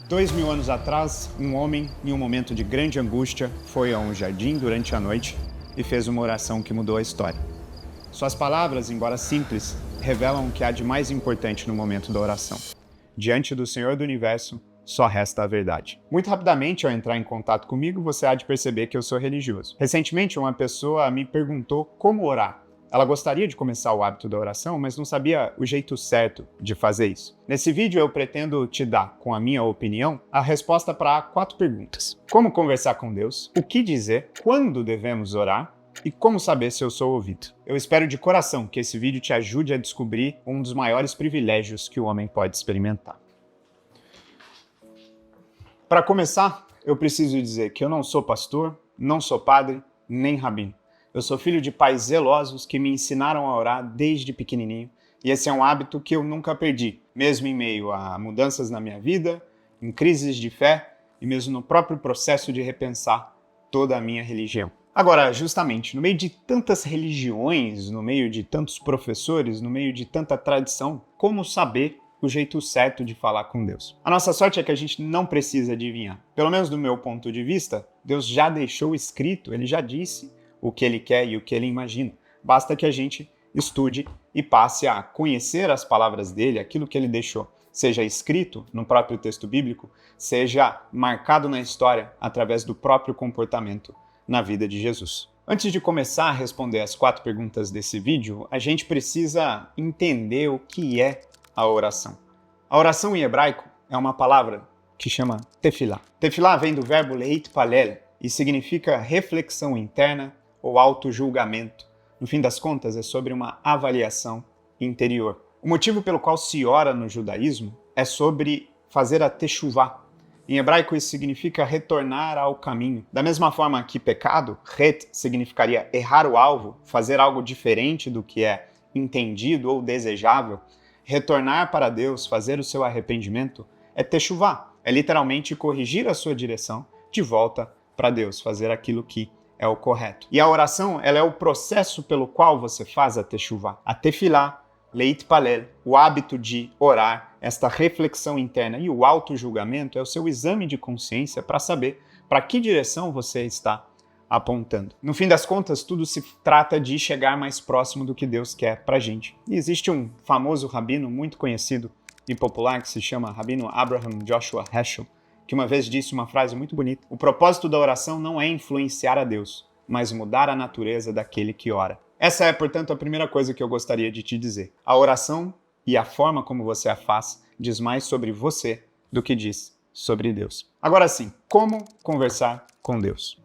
2000 anos atrás, um homem, em um momento de grande angústia, foi a um jardim durante a noite e fez uma oração que mudou a história. Suas palavras, embora simples, revelam o que há de mais importante no momento da oração. Diante do Senhor do Universo, só resta a verdade. Muito rapidamente, ao entrar em contato comigo, você há de perceber que eu sou religioso. Recentemente, uma pessoa me perguntou como orar. Ela gostaria de começar o hábito da oração, mas não sabia o jeito certo de fazer isso. Nesse vídeo eu pretendo te dar, com a minha opinião, a resposta para 4 perguntas. Como conversar com Deus? O que dizer? Quando devemos orar? E como saber se eu sou ouvido? Eu espero de coração que esse vídeo te ajude a descobrir um dos maiores privilégios que o homem pode experimentar. Para começar, eu preciso dizer que eu não sou pastor, não sou padre, nem rabino. Eu sou filho de pais zelosos que me ensinaram a orar desde pequenininho, e esse é um hábito que eu nunca perdi, mesmo em meio a mudanças na minha vida, em crises de fé e mesmo no próprio processo de repensar toda a minha religião. Agora, justamente, no meio de tantas religiões, no meio de tantos professores, no meio de tanta tradição, como saber o jeito certo de falar com Deus? A nossa sorte é que a gente não precisa adivinhar. Pelo menos do meu ponto de vista, Deus já deixou escrito, Ele já disse o que Ele quer e o que Ele imagina. Basta que a gente estude e passe a conhecer as palavras dele, aquilo que Ele deixou, seja escrito no próprio texto bíblico, seja marcado na história através do próprio comportamento na vida de Jesus. Antes de começar a responder as 4 perguntas desse vídeo, a gente precisa entender o que é a oração. A oração em hebraico é uma palavra que chama tefilá. Tefilá vem do verbo leit palel e significa reflexão interna ou auto-julgamento. No fim das contas, é sobre uma avaliação interior. O motivo pelo qual se ora no judaísmo é sobre fazer a teshuvá. Em hebraico, isso significa retornar ao caminho. Da mesma forma que pecado, het, significaria errar o alvo, fazer algo diferente do que é entendido ou desejável. Retornar para Deus, fazer o seu arrependimento, é teshuvá. É literalmente corrigir a sua direção de volta para Deus, fazer aquilo que é o correto. E a oração, ela é o processo pelo qual você faz a teshuvá. A tefilá, leit palel, o hábito de orar, esta reflexão interna e o auto-julgamento é o seu exame de consciência para saber para que direção você está apontando. No fim das contas, tudo se trata de chegar mais próximo do que Deus quer pra gente. E existe um famoso rabino muito conhecido e popular que se chama Rabino Abraham Joshua Heschel, que uma vez disse uma frase muito bonita: o propósito da oração não é influenciar a Deus, mas mudar a natureza daquele que ora. Essa é, portanto, a primeira coisa que eu gostaria de te dizer. A oração e a forma como você a faz diz mais sobre você do que diz sobre Deus. Agora sim, como conversar com Deus?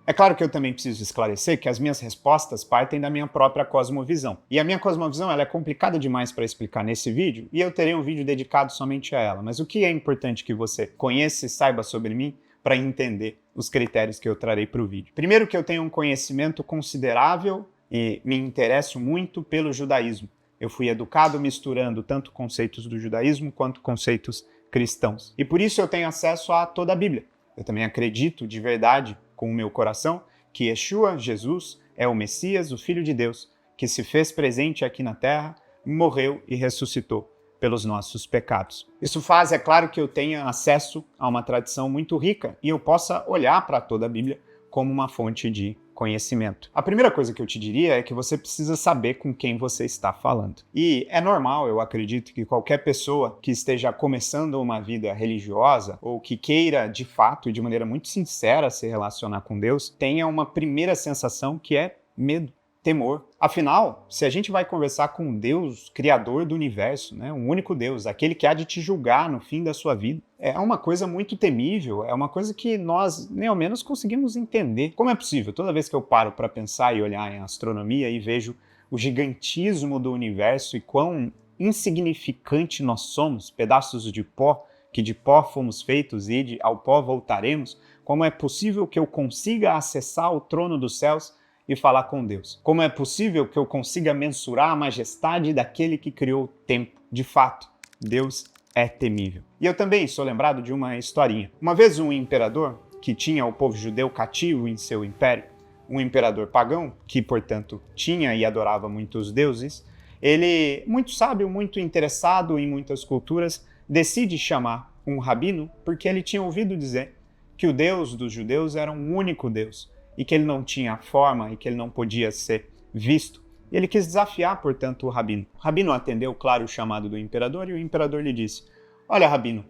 É claro que eu também preciso esclarecer que as minhas respostas partem da minha própria cosmovisão. E a minha cosmovisão ela é complicada demais para explicar nesse vídeo, e eu terei um vídeo dedicado somente a ela. Mas o que é importante que você conheça e saiba sobre mim para entender os critérios que eu trarei para o vídeo? Primeiro, que eu tenho um conhecimento considerável e me interesso muito pelo judaísmo. Eu fui educado misturando tanto conceitos do judaísmo quanto conceitos cristãos. E por isso eu tenho acesso a toda a Bíblia. Eu também acredito de verdade, com o meu coração, que Yeshua, Jesus, é o Messias, o Filho de Deus, que se fez presente aqui na Terra, morreu e ressuscitou pelos nossos pecados. Isso faz, é claro, que eu tenha acesso a uma tradição muito rica e eu possa olhar para toda a Bíblia como uma fonte de conhecimento. A primeira coisa que eu te diria é que você precisa saber com quem você está falando. E é normal, eu acredito, que qualquer pessoa que esteja começando uma vida religiosa ou que queira, de fato e de maneira muito sincera se relacionar com Deus, tenha uma primeira sensação que é medo, temor. Afinal, se a gente vai conversar com Deus, Criador do universo, né, um único Deus, aquele que há de te julgar no fim da sua vida, é uma coisa muito temível, é uma coisa que nós, nem ao menos, conseguimos entender. Como é possível? Toda vez que eu paro para pensar e olhar em astronomia e vejo o gigantismo do universo e quão insignificante nós somos, pedaços de pó, que de pó fomos feitos e ao pó voltaremos, como é possível que eu consiga acessar o trono dos céus e falar com Deus? Como é possível que eu consiga mensurar a majestade daquele que criou o tempo? De fato, Deus é temível. E eu também sou lembrado de uma historinha. Uma vez um imperador, que tinha o povo judeu cativo em seu império, um imperador pagão, que, portanto, tinha e adorava muitos deuses, ele, muito sábio, muito interessado em muitas culturas, decide chamar um rabino porque ele tinha ouvido dizer que o Deus dos judeus era um único Deus e que ele não tinha forma e que ele não podia ser visto. E ele quis desafiar, portanto, o rabino. O rabino atendeu, claro, o chamado do imperador e o imperador lhe disse: olha, rabino,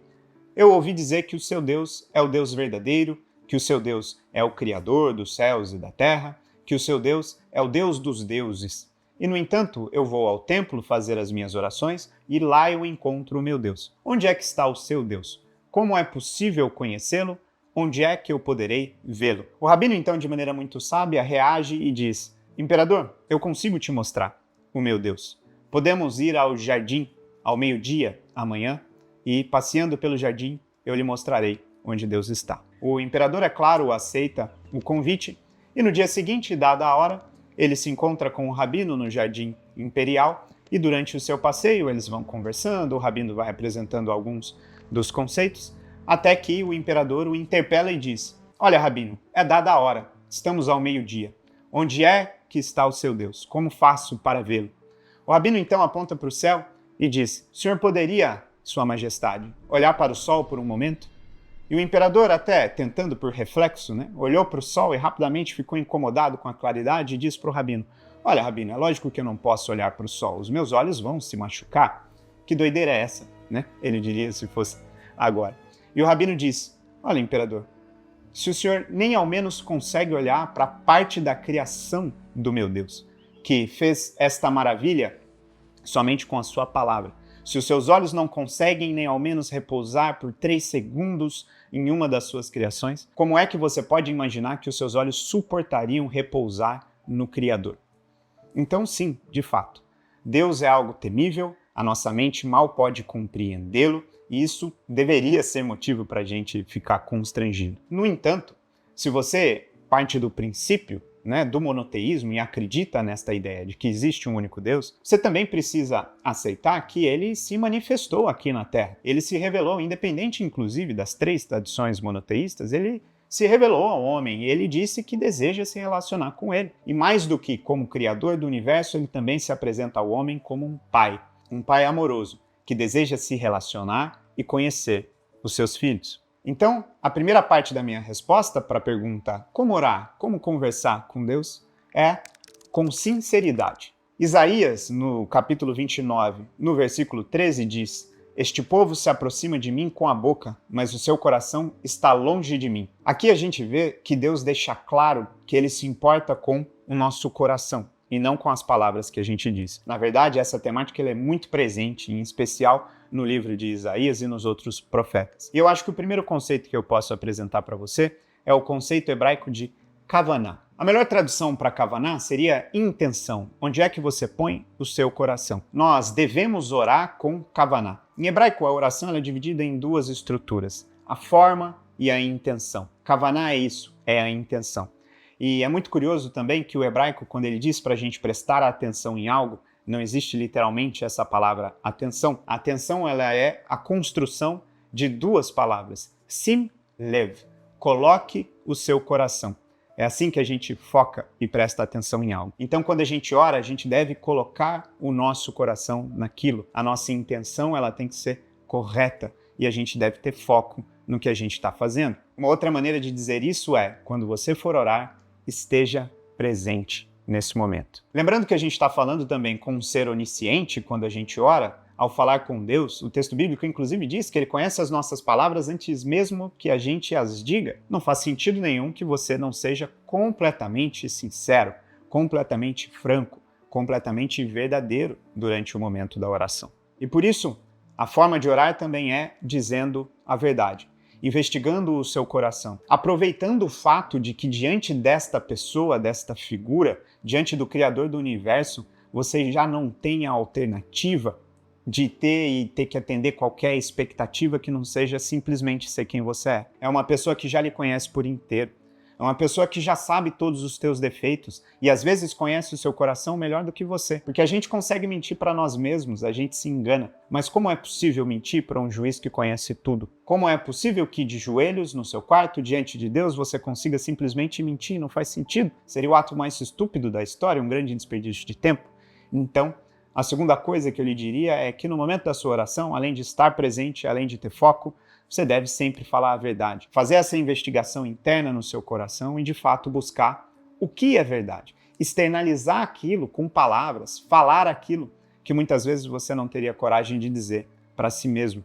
eu ouvi dizer que o seu Deus é o Deus verdadeiro, que o seu Deus é o Criador dos céus e da terra, que o seu Deus é o Deus dos deuses. E, no entanto, eu vou ao templo fazer as minhas orações e lá eu encontro o meu Deus. Onde é que está o seu Deus? Como é possível conhecê-lo? Onde é que eu poderei vê-lo? O rabino, então, de maneira muito sábia, reage e diz: imperador, eu consigo te mostrar o meu Deus. Podemos ir ao jardim ao meio-dia, amanhã, e, passeando pelo jardim, eu lhe mostrarei onde Deus está. O imperador, é claro, aceita o convite e no dia seguinte, dada a hora, ele se encontra com o rabino no jardim imperial e durante o seu passeio eles vão conversando, o rabino vai apresentando alguns dos conceitos, até que o imperador o interpela e diz: olha, rabino, é dada a hora, estamos ao meio-dia. Onde é que está o seu Deus? Como faço para vê-lo? O rabino então aponta para o céu e diz: senhor poderia, sua majestade, olhar para o sol por um momento? E o imperador, até tentando por reflexo, olhou para o sol e rapidamente ficou incomodado com a claridade e disse para o rabino: olha, rabino, é lógico que eu não posso olhar para o sol, os meus olhos vão se machucar. Que doideira é essa? Ele diria se fosse agora. E o rabino disse: olha, imperador, se o senhor nem ao menos consegue olhar para a parte da criação do meu Deus, que fez esta maravilha somente com a sua palavra, se os seus olhos não conseguem nem ao menos repousar por 3 segundos em uma das suas criações, como é que você pode imaginar que os seus olhos suportariam repousar no Criador? Então sim, de fato, Deus é algo temível, a nossa mente mal pode compreendê-lo, e isso deveria ser motivo para a gente ficar constrangido. No entanto, se você parte do princípio do monoteísmo e acredita nesta ideia de que existe um único Deus, você também precisa aceitar que ele se manifestou aqui na Terra. Ele se revelou, independente inclusive das 3 tradições monoteístas, ele se revelou ao homem e ele disse que deseja se relacionar com ele. E mais do que como criador do universo, ele também se apresenta ao homem como um pai amoroso, que deseja se relacionar e conhecer os seus filhos. Então, a primeira parte da minha resposta para a pergunta como orar, como conversar com Deus, é com sinceridade. Isaías, no capítulo 29, no versículo 13, diz: este povo se aproxima de mim com a boca, mas o seu coração está longe de mim. Aqui a gente vê que Deus deixa claro que ele se importa com o nosso coração e não com as palavras que a gente diz. Na verdade, essa temática ela é muito presente, em especial no livro de Isaías e nos outros profetas. E eu acho que o primeiro conceito que eu posso apresentar para você é o conceito hebraico de kavaná. A melhor tradução para kavaná seria intenção. Onde é que você põe o seu coração? Nós devemos orar com kavaná. Em hebraico, a oração ela é dividida em 2 estruturas: a forma e a intenção. Kavaná é isso, é a intenção. E é muito curioso também que o hebraico, quando ele diz para a gente prestar atenção em algo, não existe literalmente essa palavra atenção. A atenção ela é a construção de 2 palavras. Sim lev. Coloque o seu coração. É assim que a gente foca e presta atenção em algo. Então, quando a gente ora, a gente deve colocar o nosso coração naquilo. A nossa intenção ela tem que ser correta e a gente deve ter foco no que a gente está fazendo. Uma outra maneira de dizer isso é, quando você for orar, esteja presente nesse momento. Lembrando que a gente está falando também com um ser onisciente quando a gente ora. Ao falar com Deus, o texto bíblico inclusive diz que ele conhece as nossas palavras antes mesmo que a gente as diga. Não faz sentido nenhum que você não seja completamente sincero, completamente franco, completamente verdadeiro durante o momento da oração. E por isso, a forma de orar também é dizendo a verdade, investigando o seu coração, aproveitando o fato de que diante desta pessoa, desta figura, diante do Criador do universo, você já não tem a alternativa de ter que atender qualquer expectativa que não seja simplesmente ser quem você é. É uma pessoa que já lhe conhece por inteiro. É uma pessoa que já sabe todos os teus defeitos e às vezes conhece o seu coração melhor do que você. Porque a gente consegue mentir para nós mesmos, a gente se engana. Mas como é possível mentir para um juiz que conhece tudo? Como é possível que de joelhos no seu quarto, diante de Deus, você consiga simplesmente mentir? Não faz sentido. Seria o ato mais estúpido da história, um grande desperdício de tempo. Então, a segunda coisa que eu lhe diria é que no momento da sua oração, além de estar presente, além de ter foco, você deve sempre falar a verdade. Fazer essa investigação interna no seu coração e, de fato, buscar o que é verdade. Externalizar aquilo com palavras, falar aquilo que muitas vezes você não teria coragem de dizer para si mesmo,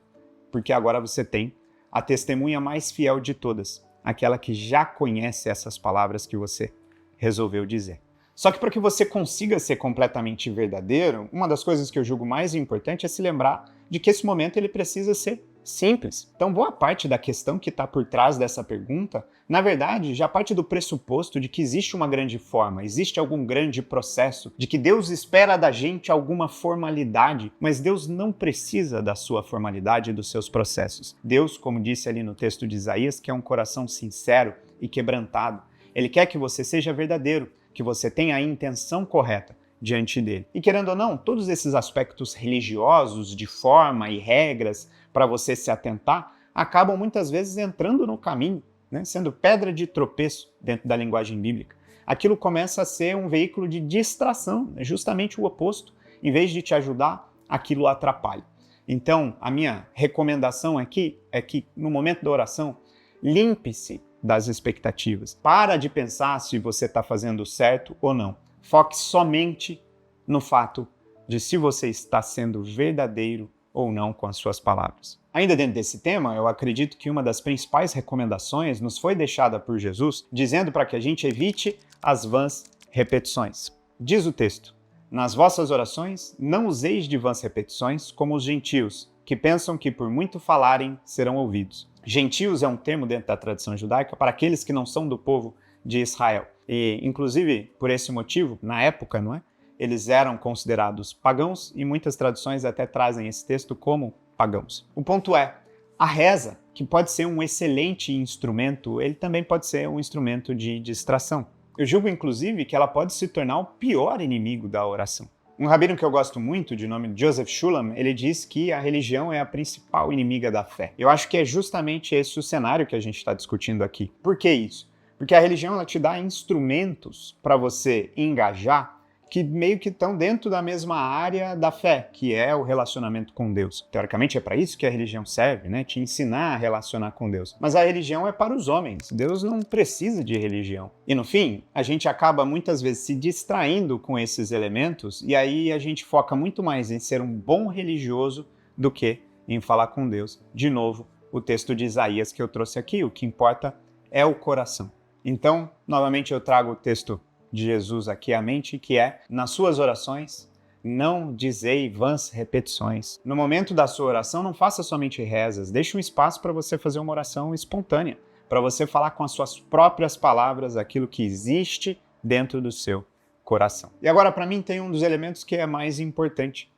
porque agora você tem a testemunha mais fiel de todas, aquela que já conhece essas palavras que você resolveu dizer. Só que para que você consiga ser completamente verdadeiro, uma das coisas que eu julgo mais importante é se lembrar de que esse momento ele precisa ser simples. Então, boa parte da questão que está por trás dessa pergunta, na verdade, já parte do pressuposto de que existe uma grande forma, existe algum grande processo, de que Deus espera da gente alguma formalidade, mas Deus não precisa da sua formalidade e dos seus processos. Deus, como disse ali no texto de Isaías, quer um coração sincero e quebrantado. Ele quer que você seja verdadeiro, que você tenha a intenção correta diante dele. E querendo ou não, todos esses aspectos religiosos, de forma e regras, para você se atentar, acabam muitas vezes entrando no caminho, né? Sendo pedra de tropeço dentro da linguagem bíblica. Aquilo começa a ser um veículo de distração, é justamente o oposto. Em vez de te ajudar, aquilo atrapalha. Então, a minha recomendação aqui é que, no momento da oração, limpe-se das expectativas. Para de pensar se você está fazendo certo ou não. Foque somente no fato de se você está sendo verdadeiro ou não com as suas palavras. Ainda dentro desse tema, eu acredito que uma das principais recomendações nos foi deixada por Jesus, dizendo para que a gente evite as vãs repetições. Diz o texto: nas vossas orações não useis de vãs repetições como os gentios, que pensam que por muito falarem serão ouvidos. Gentios é um termo dentro da tradição judaica para aqueles que não são do povo de Israel. E, inclusive, por esse motivo, na época, não é? Eles eram considerados pagãos e muitas traduções até trazem esse texto como pagãos. O ponto é, a reza, que pode ser um excelente instrumento, ele também pode ser um instrumento de distração. Eu julgo, inclusive, que ela pode se tornar o pior inimigo da oração. Um rabino que eu gosto muito, de nome Joseph Shulam, ele diz que a religião é a principal inimiga da fé. Eu acho que é justamente esse o cenário que a gente está discutindo aqui. Por que isso? Porque a religião ela te dá instrumentos para você engajar que meio que estão dentro da mesma área da fé, que é o relacionamento com Deus. Teoricamente é para isso que a religião serve, né? Te ensinar a relacionar com Deus. Mas a religião é para os homens. Deus não precisa de religião. E no fim, a gente acaba muitas vezes se distraindo com esses elementos e aí a gente foca muito mais em ser um bom religioso do que em falar com Deus. De novo, o texto de Isaías que eu trouxe aqui, o que importa é o coração. Então, novamente eu trago o texto de Jesus aqui à mente, que é: nas suas orações, não dizei vãs repetições. No momento da sua oração, não faça somente rezas, deixe um espaço para você fazer uma oração espontânea, para você falar com as suas próprias palavras aquilo que existe dentro do seu coração. E agora, para mim, tem um dos elementos que é mais importante.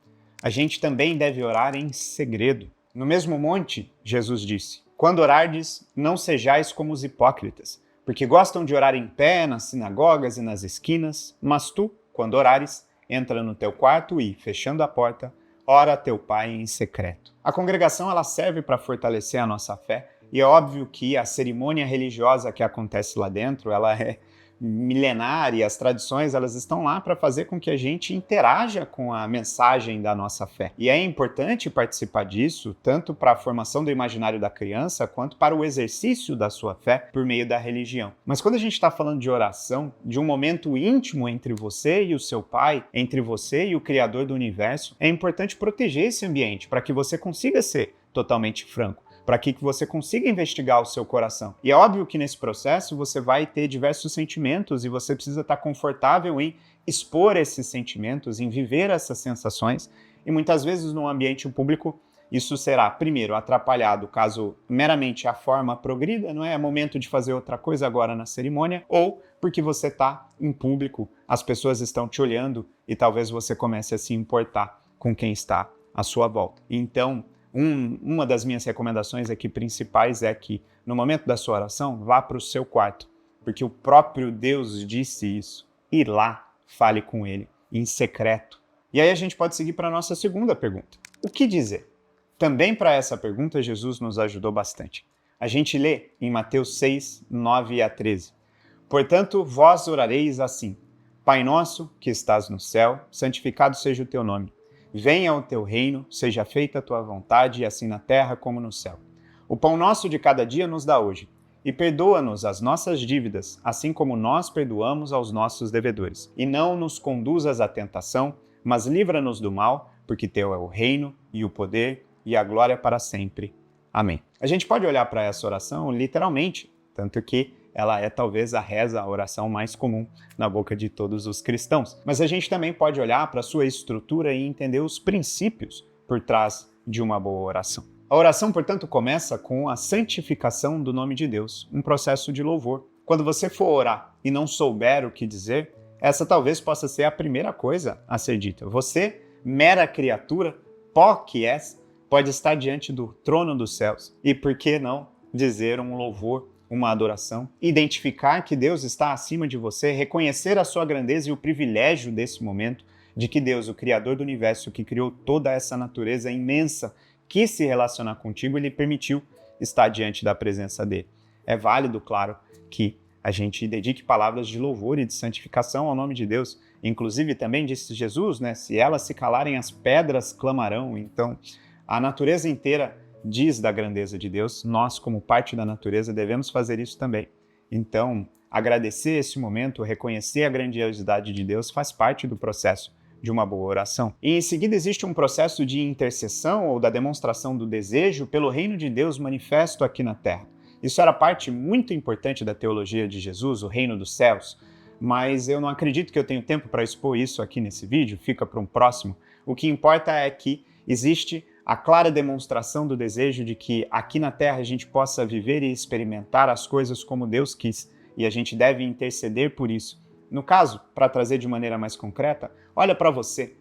A gente também deve orar em segredo. No mesmo monte, Jesus disse: quando orardes, não sejais como os hipócritas, porque gostam de orar em pé, nas sinagogas e nas esquinas, mas tu, quando orares, entra no teu quarto e, fechando a porta, ora a teu Pai em secreto. A congregação ela serve para fortalecer a nossa fé, e é óbvio que a cerimônia religiosa que acontece lá dentro, ela é milenar e as tradições elas estão lá para fazer com que a gente interaja com a mensagem da nossa fé. E é importante participar disso, tanto para a formação do imaginário da criança, quanto para o exercício da sua fé por meio da religião. Mas quando a gente está falando de oração, de um momento íntimo entre você e o seu Pai, entre você e o Criador do Universo, é importante proteger esse ambiente para que você consiga ser totalmente franco, para que você consiga investigar o seu coração. E é óbvio que nesse processo você vai ter diversos sentimentos e você precisa estar confortável em expor esses sentimentos, em viver essas sensações. E muitas vezes no ambiente público isso será, primeiro, atrapalhado caso meramente a forma progrida, não é momento de fazer outra coisa agora na cerimônia, ou porque você está em público, as pessoas estão te olhando e talvez você comece a se importar com quem está à sua volta. Então, uma das minhas recomendações aqui principais é que, no momento da sua oração, vá para o seu quarto, porque o próprio Deus disse isso. E lá, fale com Ele, em secreto. E aí a gente pode seguir para a nossa segunda pergunta. O que dizer? Também para essa pergunta, Jesus nos ajudou bastante. A gente lê em Mateus 6, 9 a 13. Portanto, vós orareis assim: Pai nosso, que estás no céu, santificado seja o teu nome. Venha o teu reino, seja feita a tua vontade, assim na terra como no céu. O pão nosso de cada dia nos dá hoje. E perdoa-nos as nossas dívidas, assim como nós perdoamos aos nossos devedores. E não nos conduzas à tentação, mas livra-nos do mal, porque teu é o reino e o poder e a glória para sempre. Amém. A gente pode olhar para essa oração literalmente, tanto que ela é talvez a oração mais comum na boca de todos os cristãos. Mas a gente também pode olhar para a sua estrutura e entender os princípios por trás de uma boa oração. A oração, portanto, começa com a santificação do nome de Deus, um processo de louvor. Quando você for orar e não souber o que dizer, essa talvez possa ser a primeira coisa a ser dita. Você, mera criatura, pó que és, pode estar diante do trono dos céus. E por que não dizer um louvor, uma adoração? Identificar que Deus está acima de você, reconhecer a sua grandeza e o privilégio desse momento de que Deus, o Criador do universo, que criou toda essa natureza imensa, quis se relacionar contigo e lhe permitiu estar diante da presença dele. É válido, claro, que a gente dedique palavras de louvor e de santificação ao nome de Deus. Inclusive, também disse Jesus, né? Se elas se calarem, as pedras clamarão. Então, a natureza inteira diz da grandeza de Deus. Nós, como parte da natureza, devemos fazer isso também. Então, agradecer esse momento, reconhecer a grandiosidade de Deus faz parte do processo de uma boa oração. E em seguida existe um processo de intercessão ou da demonstração do desejo pelo reino de Deus manifesto aqui na terra. Isso era parte muito importante da teologia de Jesus, o reino dos céus, mas eu não acredito que eu tenho tempo para expor isso aqui nesse vídeo, fica para um próximo. O que importa é que existe a clara demonstração do desejo de que aqui na terra a gente possa viver e experimentar as coisas como Deus quis, e a gente deve interceder por isso. No caso, para trazer de maneira mais concreta, olha para você,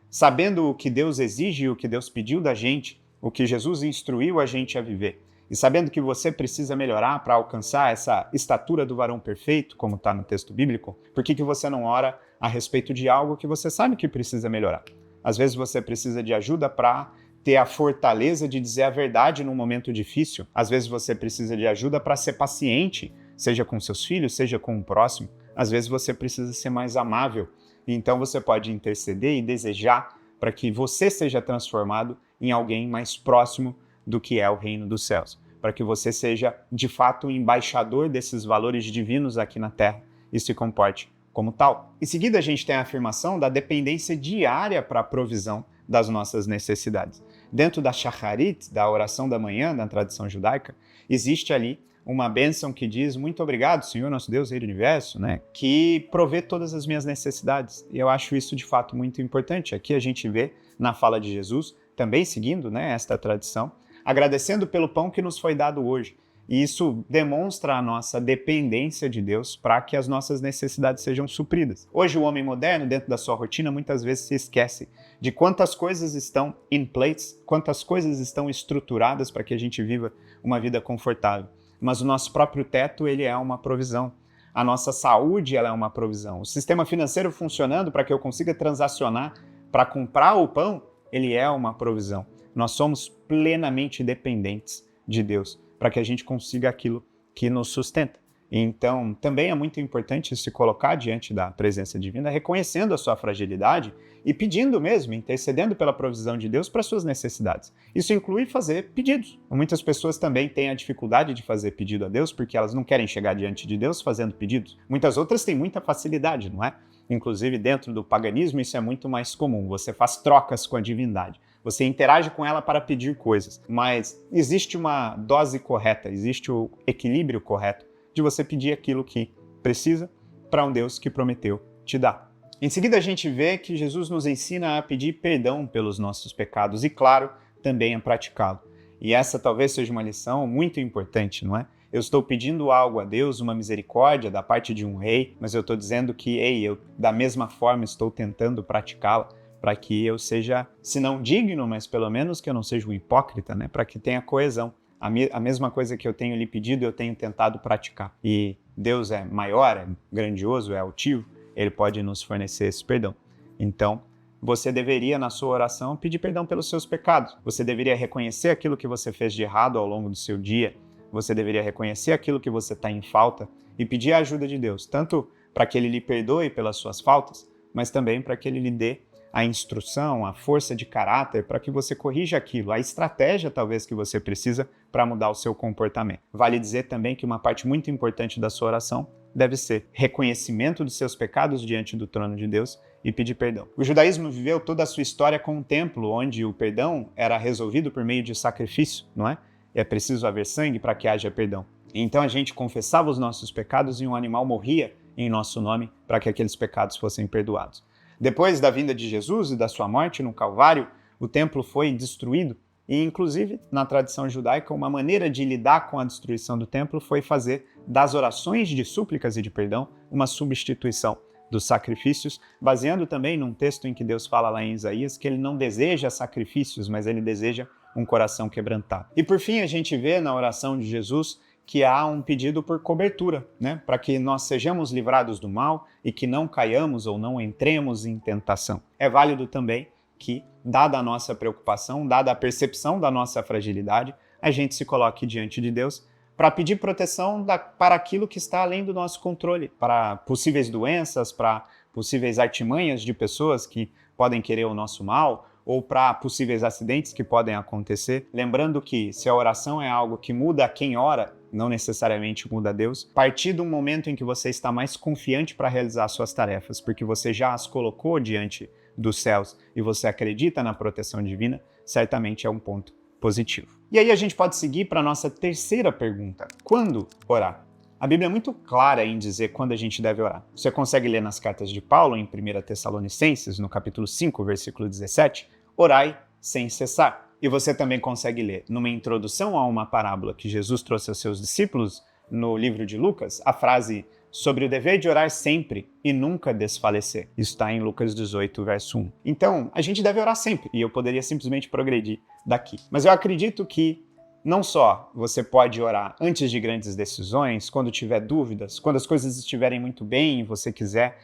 sabendo o que Deus exige e o que Deus pediu da gente, o que Jesus instruiu a gente a viver, e sabendo que você precisa melhorar para alcançar essa estatura do varão perfeito, como está no texto bíblico, por que você não ora a respeito de algo que você sabe que precisa melhorar? Às vezes você precisa de ajuda para ter a fortaleza de dizer a verdade num momento difícil. Às vezes você precisa de ajuda para ser paciente, seja com seus filhos, seja com o próximo. Às vezes você precisa ser mais amável. Então você pode interceder e desejar para que você seja transformado em alguém mais próximo do que é o reino dos céus. Para que você seja, de fato, um embaixador desses valores divinos aqui na Terra e se comporte como tal. Em seguida, a gente tem a afirmação da dependência diária para a provisão das nossas necessidades. Dentro da Shacharit, da oração da manhã, da tradição judaica, existe ali uma bênção que diz: muito obrigado, Senhor, nosso Deus, Rei do Universo, né, que provê todas as minhas necessidades. E eu acho isso, de fato, muito importante. Aqui a gente vê, na fala de Jesus, também seguindo, né, esta tradição, agradecendo pelo pão que nos foi dado hoje. E isso demonstra a nossa dependência de Deus para que as nossas necessidades sejam supridas. Hoje o homem moderno, dentro da sua rotina, muitas vezes se esquece de quantas coisas estão in place, quantas coisas estão estruturadas para que a gente viva uma vida confortável. Mas o nosso próprio teto, ele é uma provisão. A nossa saúde, ela é uma provisão. O sistema financeiro funcionando para que eu consiga transacionar para comprar o pão, ele é uma provisão. Nós somos plenamente dependentes de Deus para que a gente consiga aquilo que nos sustenta. Então, também é muito importante se colocar diante da presença divina, reconhecendo a sua fragilidade e pedindo mesmo, intercedendo pela provisão de Deus para suas necessidades. Isso inclui fazer pedidos. Muitas pessoas também têm a dificuldade de fazer pedido a Deus porque elas não querem chegar diante de Deus fazendo pedidos. Muitas outras têm muita facilidade, não é? Inclusive, dentro do paganismo, isso é muito mais comum. Você faz trocas com a divindade. Você interage com ela para pedir coisas. Mas existe uma dose correta, existe o equilíbrio correto de você pedir aquilo que precisa para um Deus que prometeu te dar. Em seguida, a gente vê que Jesus nos ensina a pedir perdão pelos nossos pecados e, claro, também a praticá-lo. E essa talvez seja uma lição muito importante, não é? Eu estou pedindo algo a Deus, uma misericórdia da parte de um rei, mas eu estou dizendo que, eu da mesma forma estou tentando praticá-la para que eu seja, se não digno, mas pelo menos que eu não seja um hipócrita, né? Para que tenha coesão. A mesma coisa que eu tenho lhe pedido, eu tenho tentado praticar. E Deus é maior, é grandioso, é altivo, Ele pode nos fornecer esse perdão. Então, você deveria, na sua oração, pedir perdão pelos seus pecados. Você deveria reconhecer aquilo que você fez de errado ao longo do seu dia. Você deveria reconhecer aquilo que você está em falta e pedir a ajuda de Deus, tanto para que Ele lhe perdoe pelas suas faltas, mas também para que Ele lhe dê a instrução, a força de caráter para que você corrija aquilo, a estratégia talvez que você precisa para mudar o seu comportamento. Vale dizer também que uma parte muito importante da sua oração deve ser reconhecimento dos seus pecados diante do trono de Deus e pedir perdão. O judaísmo viveu toda a sua história com um templo onde o perdão era resolvido por meio de sacrifício, não é? É preciso haver sangue para que haja perdão. Então a gente confessava os nossos pecados e um animal morria em nosso nome para que aqueles pecados fossem perdoados. Depois da vinda de Jesus e da sua morte no Calvário, o templo foi destruído e, inclusive, na tradição judaica, uma maneira de lidar com a destruição do templo foi fazer das orações de súplicas e de perdão uma substituição dos sacrifícios, baseando também num texto em que Deus fala lá em Isaías que ele não deseja sacrifícios, mas ele deseja um coração quebrantado. E por fim, a gente vê na oração de Jesus que há um pedido por cobertura, né? Para que nós sejamos livrados do mal e que não caiamos ou não entremos em tentação. É válido também que, dada a nossa preocupação, dada a percepção da nossa fragilidade, a gente se coloque diante de Deus para pedir proteção para aquilo que está além do nosso controle, para possíveis doenças, para possíveis artimanhas de pessoas que podem querer o nosso mal, ou para possíveis acidentes que podem acontecer. Lembrando que se a oração é algo que muda quem ora, não necessariamente muda Deus, a partir do momento em que você está mais confiante para realizar suas tarefas, porque você já as colocou diante dos céus e você acredita na proteção divina, certamente é um ponto positivo. E aí a gente pode seguir para a nossa terceira pergunta. Quando orar? A Bíblia é muito clara em dizer quando a gente deve orar. Você consegue ler nas cartas de Paulo, em 1 Tessalonicenses, no capítulo 5, versículo 17, orai sem cessar. E você também consegue ler, numa introdução a uma parábola que Jesus trouxe aos seus discípulos, no livro de Lucas, a frase sobre o dever de orar sempre e nunca desfalecer. Isso está em Lucas 18, verso 1. Então, a gente deve orar sempre, e eu poderia simplesmente progredir daqui. Mas eu acredito que não só você pode orar antes de grandes decisões, quando tiver dúvidas, quando as coisas estiverem muito bem e você quiser,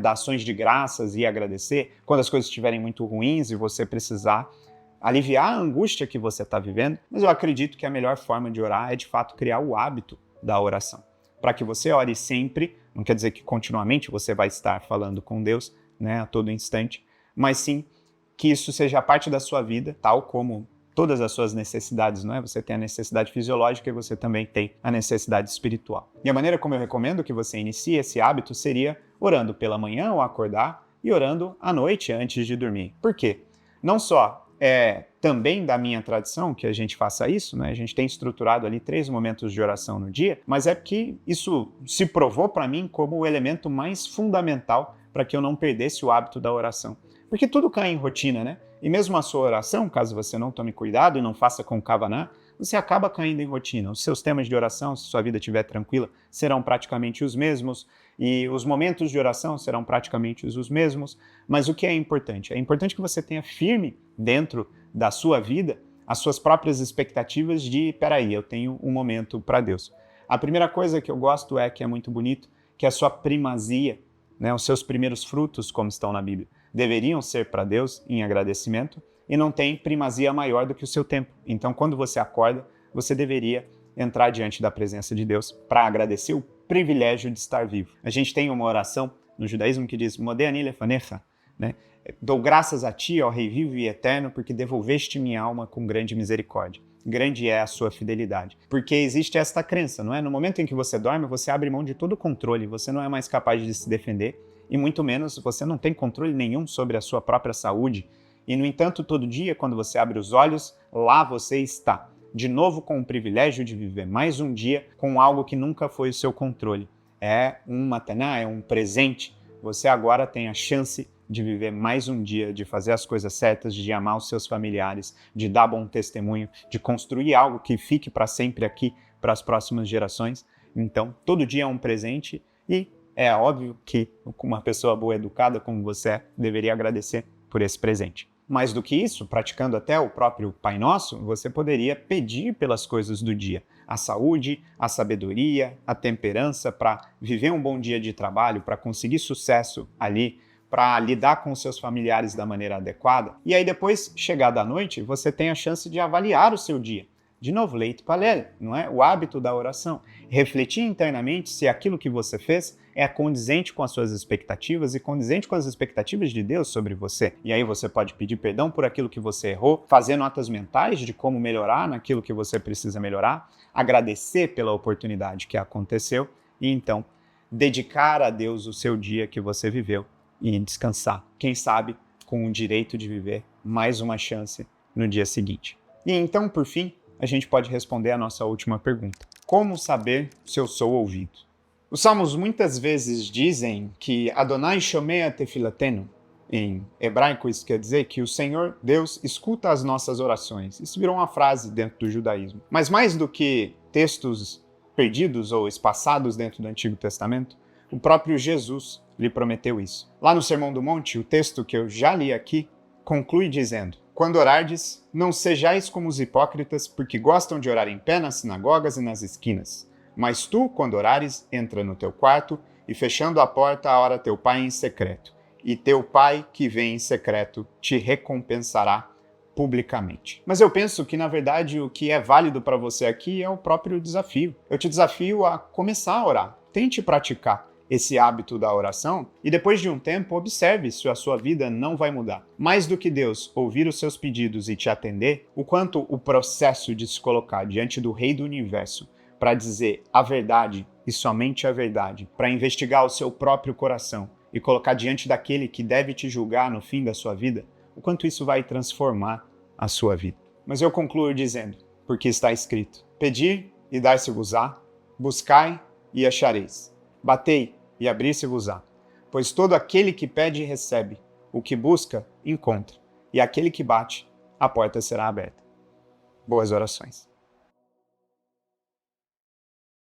dar ações de graças e agradecer, quando as coisas estiverem muito ruins e você precisar aliviar a angústia que você está vivendo, mas eu acredito que a melhor forma de orar é de fato criar o hábito da oração. Para que você ore sempre, não quer dizer que continuamente você vai estar falando com Deus, a todo instante, mas sim que isso seja parte da sua vida, tal como todas as suas necessidades, não é? Você tem a necessidade fisiológica e você também tem a necessidade espiritual. E a maneira como eu recomendo que você inicie esse hábito seria orando pela manhã ao acordar e orando à noite antes de dormir. Por quê? Não só é também da minha tradição que a gente faça isso, A gente tem estruturado ali 3 momentos de oração no dia, mas é porque isso se provou para mim como o elemento mais fundamental para que eu não perdesse o hábito da oração. Porque tudo cai em rotina, E mesmo a sua oração, caso você não tome cuidado e não faça com kavaná, você acaba caindo em rotina. Os seus temas de oração, se sua vida estiver tranquila, serão praticamente os mesmos, e os momentos de oração serão praticamente os mesmos, mas o que é importante? É importante que você tenha firme dentro da sua vida as suas próprias expectativas de, peraí, eu tenho um momento para Deus. A primeira coisa que eu gosto que é muito bonito, que é a sua primazia, os seus primeiros frutos, como estão na Bíblia, deveriam ser para Deus em agradecimento e não tem primazia maior do que o seu tempo. Então, quando você acorda, você deveria entrar diante da presença de Deus para agradecer o privilégio de estar vivo. A gente tem uma oração no judaísmo que diz Modeh ani lefanecha, Dou graças a ti, ó Rei vivo e eterno, porque devolveste minha alma com grande misericórdia. Grande é a sua fidelidade. Porque existe esta crença, No momento em que você dorme, você abre mão de todo o controle, você não é mais capaz de se defender e muito menos você não tem controle nenhum sobre a sua própria saúde. E, no entanto, todo dia, quando você abre os olhos, lá você está, de novo com o privilégio de viver mais um dia com algo que nunca foi o seu controle. É um mataná, é um presente. Você agora tem a chance de viver mais um dia, de fazer as coisas certas, de amar os seus familiares, de dar bom testemunho, de construir algo que fique para sempre aqui, para as próximas gerações. Então, todo dia é um presente e é óbvio que uma pessoa boa, educada como você deveria agradecer por esse presente. Mais do que isso, praticando até o próprio Pai Nosso, você poderia pedir pelas coisas do dia. A saúde, a sabedoria, a temperança para viver um bom dia de trabalho, para conseguir sucesso ali, para lidar com os seus familiares da maneira adequada. E aí depois, chegada a noite, você tem a chance de avaliar o seu dia. De novo, leit palel, não é? O hábito da oração. Refletir internamente se aquilo que você fez é condizente com as suas expectativas e condizente com as expectativas de Deus sobre você. E aí você pode pedir perdão por aquilo que você errou, fazer notas mentais de como melhorar naquilo que você precisa melhorar, agradecer pela oportunidade que aconteceu e então dedicar a Deus o seu dia que você viveu e descansar. Quem sabe com o direito de viver mais uma chance no dia seguinte. E então, por fim, a gente pode responder a nossa última pergunta. Como saber se eu sou ouvido? Os salmos muitas vezes dizem que Adonai shomea tefilatenu. Em hebraico isso quer dizer que o Senhor, Deus, escuta as nossas orações. Isso virou uma frase dentro do judaísmo. Mas mais do que textos perdidos ou espaçados dentro do Antigo Testamento, o próprio Jesus lhe prometeu isso. Lá no Sermão do Monte, o texto que eu já li aqui conclui dizendo: quando orardes, não sejais como os hipócritas, porque gostam de orar em pé nas sinagogas e nas esquinas. Mas tu, quando orares, entra no teu quarto e, fechando a porta, ora teu pai em secreto. E teu pai, que vem em secreto, te recompensará publicamente. Mas eu penso que, na verdade, o que é válido para você aqui é o próprio desafio. Eu te desafio a começar a orar. Tente praticar esse hábito da oração e depois de um tempo observe se a sua vida não vai mudar. Mais do que Deus ouvir os seus pedidos e te atender, o quanto o processo de se colocar diante do Rei do Universo para dizer a verdade e somente a verdade, para investigar o seu próprio coração e colocar diante daquele que deve te julgar no fim da sua vida, o quanto isso vai transformar a sua vida. Mas eu concluo dizendo, porque está escrito: pedir e dar-se-vos-á, buscai e achareis, batei e abrir-se-vos-á. Pois todo aquele que pede recebe, o que busca encontra, e aquele que bate, a porta será aberta. Boas orações.